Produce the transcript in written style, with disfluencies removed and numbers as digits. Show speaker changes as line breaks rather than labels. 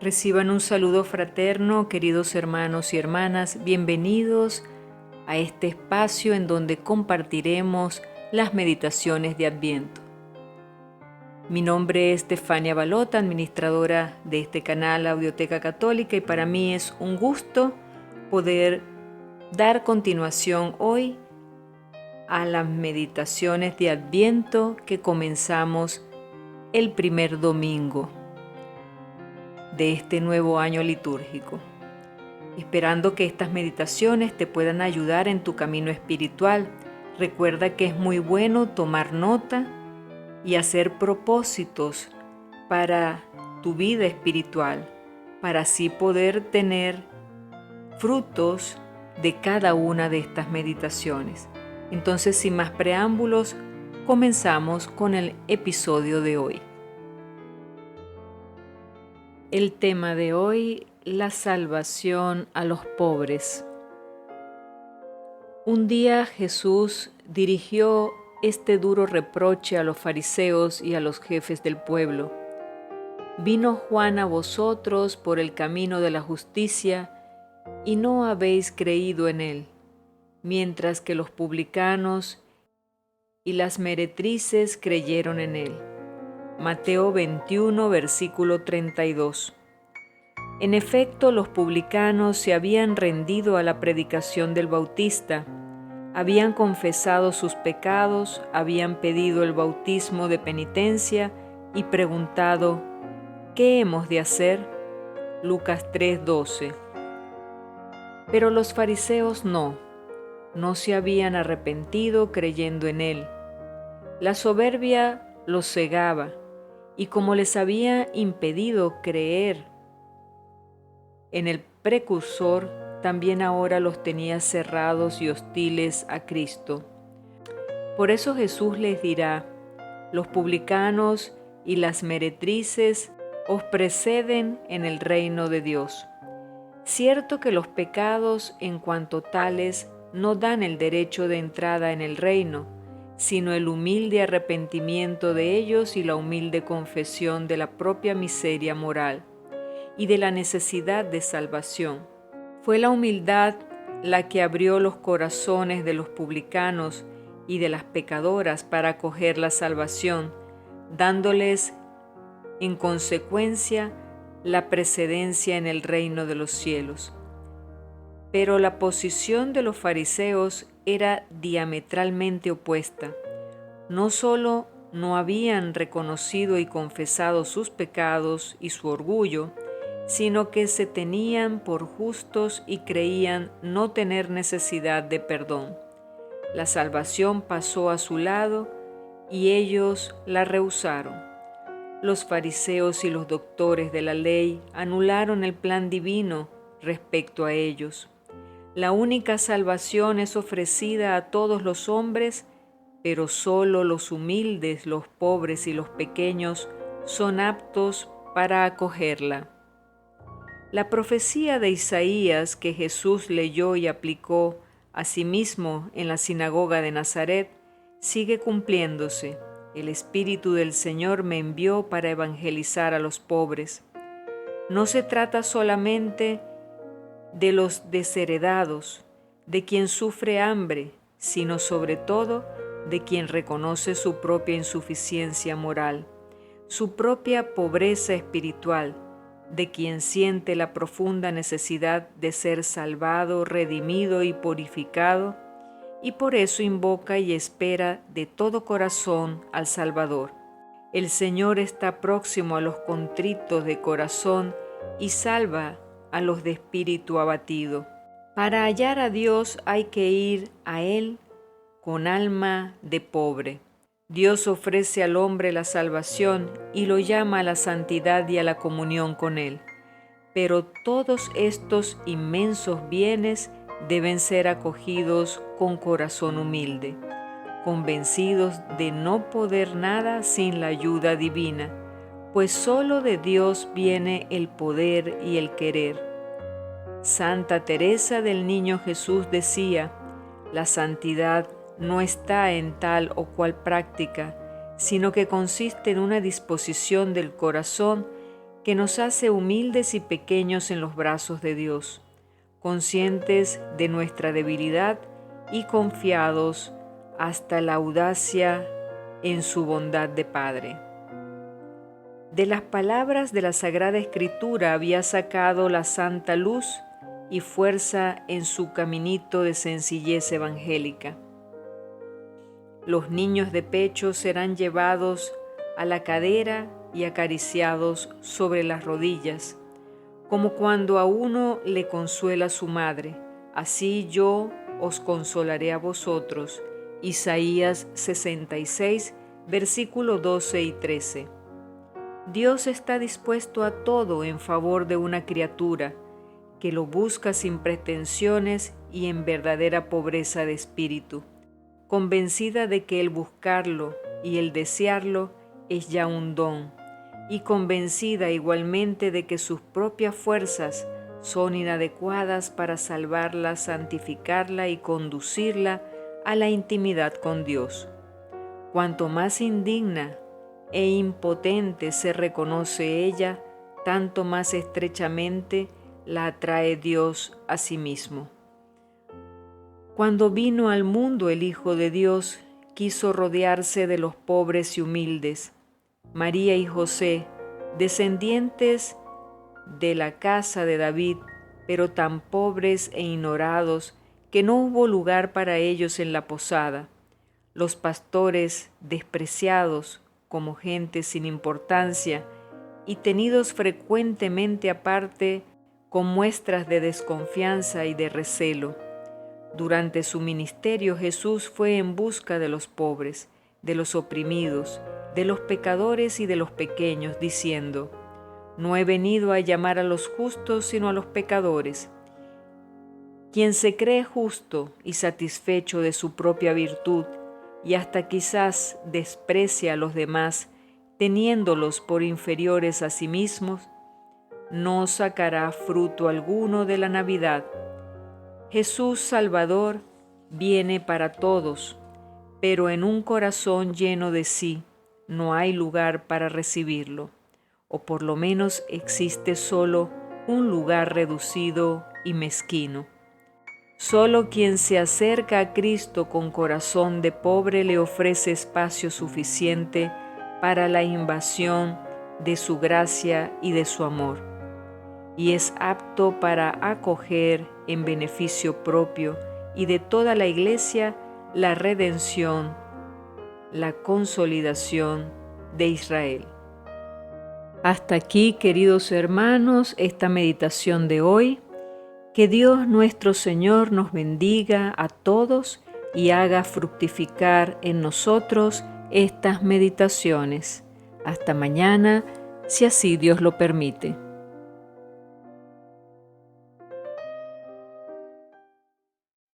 Reciban un saludo fraterno, queridos hermanos y hermanas. Bienvenidos a este espacio en donde compartiremos las meditaciones de Adviento. Mi nombre es Estefania Balota, administradora de este canal Audioteca Católica, y para mí es un gusto poder dar continuación hoy a las meditaciones de Adviento que comenzamos el primer domingo de este nuevo año litúrgico, esperando que estas meditaciones te puedan ayudar en tu camino espiritual. Recuerda que es muy bueno tomar nota y hacer propósitos para tu vida espiritual, para así poder tener frutos de cada una de estas meditaciones. Entonces, sin más preámbulos, comenzamos con el episodio de hoy. El tema de hoy, la salvación a los pobres. Un día Jesús dirigió este duro reproche a los fariseos y a los jefes del pueblo. Vino Juan a vosotros por el camino de la justicia y no habéis creído en él, mientras que los publicanos y las meretrices creyeron en él. Mateo 21, versículo 32. En efecto, los publicanos se habían rendido a la predicación del Bautista, habían confesado sus pecados, habían pedido el bautismo de penitencia y preguntado: ¿qué hemos de hacer? Lucas 3:12. Pero los fariseos no se habían arrepentido creyendo en él. La soberbia los cegaba, y como les había impedido creer en el precursor, también ahora los tenía cerrados y hostiles a Cristo. Por eso Jesús les dirá: los publicanos y las meretrices os preceden en el reino de Dios. Cierto que los pecados en cuanto tales no dan el derecho de entrada en el reino, sino el humilde arrepentimiento de ellos y la humilde confesión de la propia miseria moral y de la necesidad de salvación. Fue la humildad la que abrió los corazones de los publicanos y de las pecadoras para acoger la salvación, dándoles en consecuencia la precedencia en el reino de los cielos. Pero la posición de los fariseos era diametralmente opuesta. No solo no habían reconocido y confesado sus pecados y su orgullo, sino que se tenían por justos y creían no tener necesidad de perdón. La salvación pasó a su lado y ellos la rehusaron. Los fariseos y los doctores de la ley anularon el plan divino respecto a ellos. La única salvación es ofrecida a todos los hombres, pero solo los humildes, los pobres y los pequeños son aptos para acogerla. La profecía de Isaías que Jesús leyó y aplicó a sí mismo en la sinagoga de Nazaret sigue cumpliéndose. El Espíritu del Señor me envió para evangelizar a los pobres. No se trata solamente de los desheredados, de quien sufre hambre, sino sobre todo de quien reconoce su propia insuficiencia moral, su propia pobreza espiritual, de quien siente la profunda necesidad de ser salvado, redimido y purificado, y por eso invoca y espera de todo corazón al Salvador. El Señor está próximo a los contritos de corazón y salva a los de espíritu abatido. Para hallar a Dios hay que ir a Él con alma de pobre. Dios ofrece al hombre la salvación y lo llama a la santidad y a la comunión con Él. Pero todos estos inmensos bienes deben ser acogidos con corazón humilde, convencidos de no poder nada sin la ayuda divina, pues solo de Dios viene el poder y el querer. Santa Teresa del Niño Jesús decía: la santidad no está en tal o cual práctica, sino que consiste en una disposición del corazón que nos hace humildes y pequeños en los brazos de Dios, conscientes de nuestra debilidad y confiados hasta la audacia en su bondad de Padre. De las palabras de la Sagrada Escritura había sacado la santa luz y fuerza en su caminito de sencillez evangélica. Los niños de pecho serán llevados a la cadera y acariciados sobre las rodillas, como cuando a uno le consuela su madre. Así yo os consolaré a vosotros. Isaías 66, versículos 12 y 13. Dios está dispuesto a todo en favor de una criatura que lo busca sin pretensiones y en verdadera pobreza de espíritu, convencida de que el buscarlo y el desearlo es ya un don, y convencida igualmente de que sus propias fuerzas son inadecuadas para salvarla, santificarla y conducirla a la intimidad con Dios. Cuanto más indigna e impotente se reconoce ella, tanto más estrechamente la atrae Dios a sí mismo. Cuando vino al mundo el Hijo de Dios, quiso rodearse de los pobres y humildes. María y José, descendientes de la casa de David, pero tan pobres e ignorados que no hubo lugar para ellos en la posada. Los pastores, despreciados como gente sin importancia y tenidos frecuentemente aparte con muestras de desconfianza y de recelo. Durante su ministerio Jesús fue en busca de los pobres, de los oprimidos, de los pecadores y de los pequeños, diciendo: no he venido a llamar a los justos, sino a los pecadores. Quien se cree justo y satisfecho de su propia virtud, y hasta quizás desprecia a los demás, teniéndolos por inferiores a sí mismos, no sacará fruto alguno de la Navidad. Jesús Salvador viene para todos, pero en un corazón lleno de sí no hay lugar para recibirlo, o por lo menos existe solo un lugar reducido y mezquino. Solo quien se acerca a Cristo con corazón de pobre le ofrece espacio suficiente para la invasión de su gracia y de su amor, y es apto para acoger en beneficio propio y de toda la Iglesia la redención, la consolidación de Israel. Hasta aquí, queridos hermanos, esta meditación de hoy. Que Dios nuestro Señor nos bendiga a todos y haga fructificar en nosotros estas meditaciones. Hasta mañana, si así Dios lo permite.